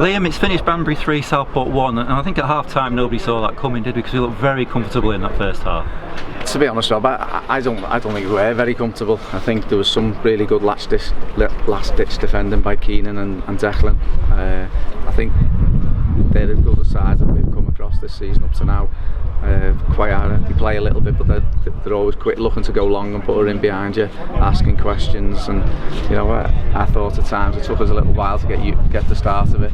Liam, it's finished Banbury 3, Southport 1, and I think at half-time nobody saw that coming, did we? Because we looked very comfortable in that first half. To be honest, Rob, I don't think we were very comfortable. I think there was some really good last-ditch defending by Keenan and Declan. I think they're as good a side that we've come across this season up to now. Quite hard. They play a little bit, but they're always quick looking to go long and put her in behind you, asking questions. And you know, I thought at times it took us a little while to get the start of it.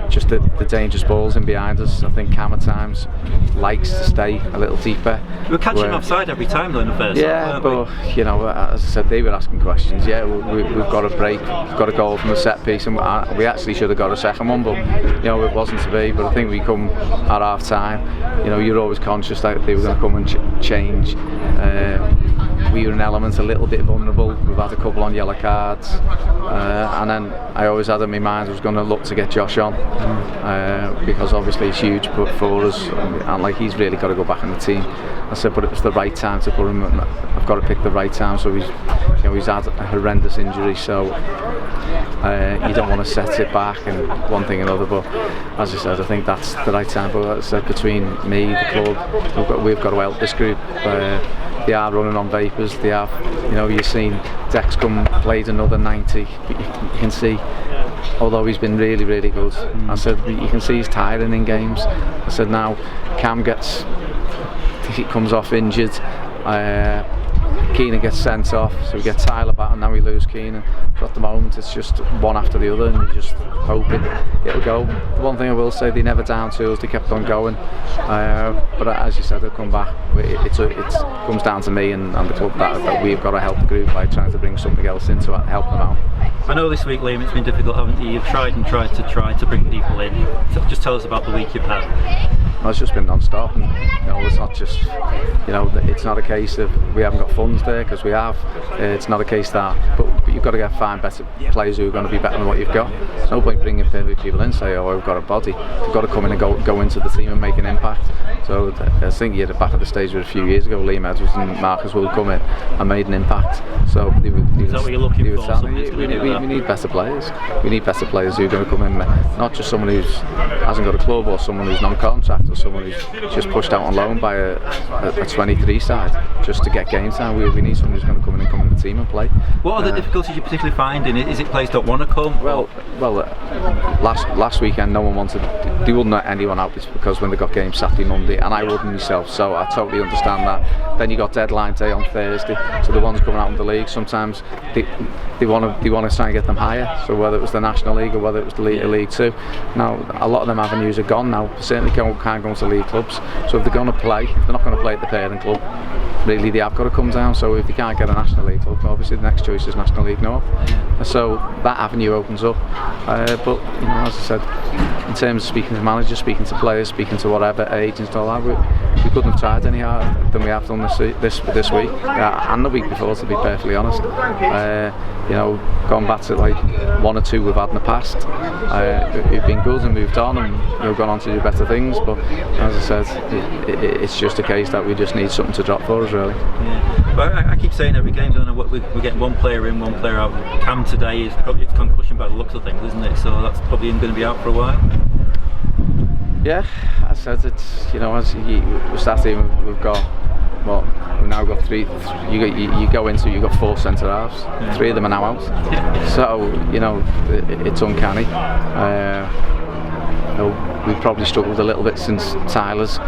Just the dangerous balls in behind us. I think Cam at times likes to stay a little deeper. We were catching offside every time though in the first half, but you know, as I said, they were asking questions. Yeah, we've got a break, we've got a goal from the set piece, and we actually should have got a second one, but you know, it wasn't to be. But I think we come at half time, you know, you're always conscious that they were going to come and change. We were in elements a little bit vulnerable. We've had a couple on yellow cards, and then I always had in my mind I was going to look to get Josh on, because obviously it's huge for us, and like he's really got to go back in the team. I said, but it was the right time to put him. I've got to pick the right time. So he's had a horrendous injury, so you don't want to set it back and one thing and another. But as I said, I think that's the right time. But as I said, between me, the club, we've got to help this group. They are running on vapours. They have, you know, you've seen Dex come played another 90. But you can see, although he's been really, really good, I said you can see he's tiring in games. I said now Cam he comes off injured. Keenan gets sent off, so we get Tyler back, and now we lose Keenan. So at the moment it's just one after the other, and you're just hoping it'll go. One thing I will say, they never down tools, they kept on going. But as you said, they'll come back. It comes down to me and the club that we've got to help the group by trying to bring something else in to help them out. I know this week, Liam, it's been difficult, haven't you? You've tried to bring people in. Just tell us about the week you've had. Well, it's just been non-stop, and you know, it's not just, you know, it's not a case of we haven't got funds there, because we have. It's not a case that, but you've got to find better players who are going to be better than what you've got. There's no point bringing people in and say, oh, we've got a body. You've got to come in and go into the team and make an impact. So I think you're back at the stage where a few years ago Liam Edwards and Marcus Wood come in and made an impact. So is that what you're looking for? We need better players. We need better players who are going to come in, not just someone who hasn't got a club, or someone who's non-contract, or someone who's just pushed out on loan by a 23 side just to get game time. We need someone who's going to come in the team and play. What are the difficulties you're particularly finding? Is it players don't want to come? Well, last weekend no one wanted. They wouldn't let anyone out because when they got games Saturday, Monday, and I wouldn't myself. So I totally understand that. Then you got deadline day on Thursday, so the ones coming out in the league sometimes they want to try and get them higher. So whether it was the National League or whether it was the League Two, now a lot of them avenues are gone now. Certainly can't go into league clubs. So if they're going to play, if they're not going to play at the parent club, really they have got to come down. So if they can't get a National League club, obviously the next choice is National League North. So that avenue opens up. But you know, as I said, in terms of speaking to managers, speaking to players, speaking to whatever agents, all that, we couldn't have tried any harder than we have done this week, and the week before, to be perfectly honest. You know, going back to like one or two we've had in the past, who've been good and moved on and, you know, gone on to do better things. But as I said, it's just a case that we just need something to drop for us, really. Yeah. But I keep saying every game, don't know what we're getting one player in, one player out. Cam today is probably it's concussion by the looks of things, isn't it? So that's probably going to be out for a while. Yeah, as I said, it's, you know, as we're starting, we've got we've now got three. You go into, you've got 4 centre halves. Yeah. 3 of them are now out. So you know, it's uncanny. You know, we've probably struggled a little bit since Tyler's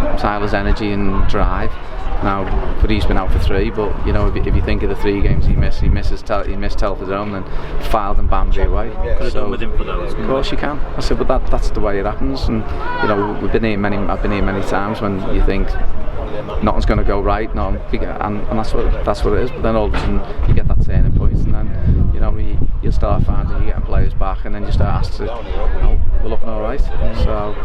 energy and drive. Now, but he's been out for 3. But you know, if you think of the 3 games he missed Telford and Fylde and Banbury away. Could have done with him for those. Of course you can. I said, but that's the way it happens. And you know, I've been here many times when you think nothing's going to go right, and that's what it is. But then all of a sudden you get that turning point, and then you know you'll start finding you're getting players back, and then you start asking, we're looking all right. So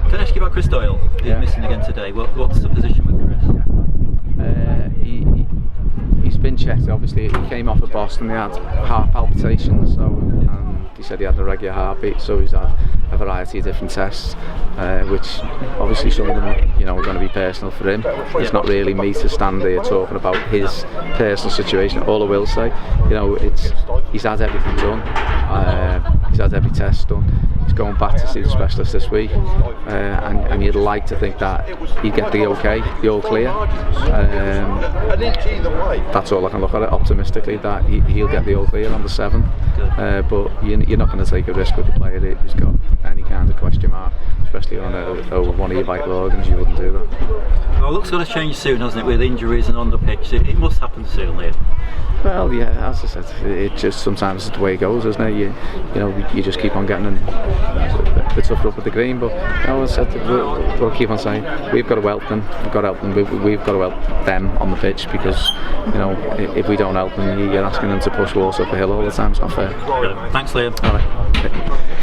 can I ask you about Chris Doyle? He's missing again today. What's the position with Chris? He's been checked. Obviously, he came off of Boston. He had heart palpitations, and he said he had an irregular heartbeat. So he's had a variety of different tests, which obviously some of them, you know, are going to be personal for him. It's not really me to stand there talking about his personal situation. All I will say, you know, he's had everything done. every test done. He's going back to see the specialist this week, and you'd like to think that he'd get the okay, the all clear. That's all I can look at it optimistically, that he'll get the all clear on the 7th. But you're not going to take a risk with a player who's got any kind of question mark, especially on over one of your vital organs. You wouldn't do that. Well, looks going to change soon, hasn't it, with injuries and on the pitch? It must happen soon, Liam. Well, yeah, as I said, it just sometimes it's the way it goes, isn't it? You know, you just keep on getting the tough up with the green, but as I said, we'll keep on saying we've got to help them. We've got to help them. We've got to help them on the pitch, because if we don't help them, you're asking them to push Walls up a hill all the time. It's not fair. Brilliant. Thanks, Liam. All right.